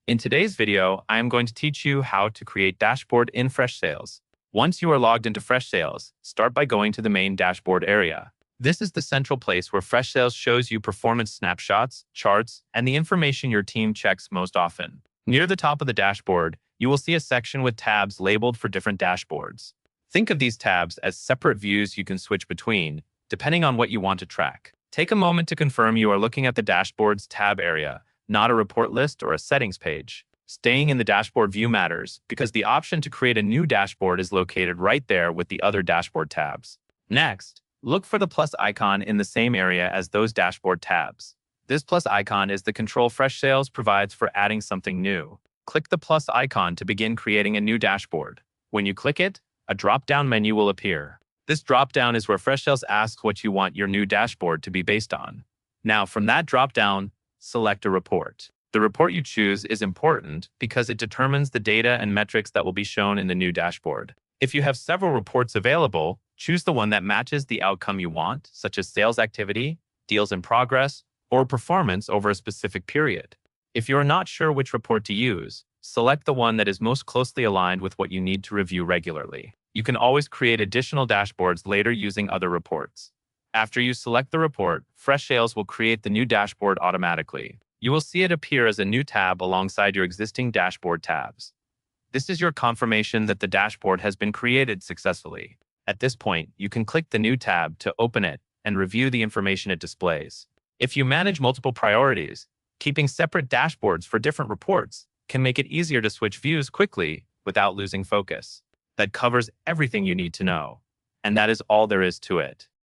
In today's video, I am going to teach you how to create dashboard in Freshsales. Once you are logged into Freshsales, start by going to the main dashboard area. This is the central place where Freshsales shows you performance snapshots, charts, and the information your team checks most often. Near the top of the dashboard, you will see a section with tabs labeled for different dashboards. Think of these tabs as separate views you can switch between, depending on what you want to track. Take a moment to confirm you are looking at the dashboard's tab area, not a report list or a settings page. Staying in the dashboard view matters because the option to create a new dashboard is located right there with the other dashboard tabs. Next, look for the plus icon in the same area as those dashboard tabs. This plus icon is the control Freshsales provides for adding something new. Click the plus icon to begin creating a new dashboard. When you click it, a drop-down menu will appear. This drop-down is where Freshsales asks what you want your new dashboard to be based on. Now, from that drop-down, select a report. The report you choose is important because it determines the data and metrics that will be shown in the new dashboard. If you have several reports available, choose the one that matches the outcome you want, such as sales activity, deals in progress, or performance over a specific period. If you're not sure which report to use, select the one that is most closely aligned with what you need to review regularly. You can always create additional dashboards later using other reports. After you select the report, Freshsales will create the new dashboard automatically. You will see it appear as a new tab alongside your existing dashboard tabs. This is your confirmation that the dashboard has been created successfully. At this point, you can click the new tab to open it and review the information it displays. If you manage multiple priorities, keeping separate dashboards for different reports can make it easier to switch views quickly without losing focus. That covers everything you need to know. And that is all there is to it.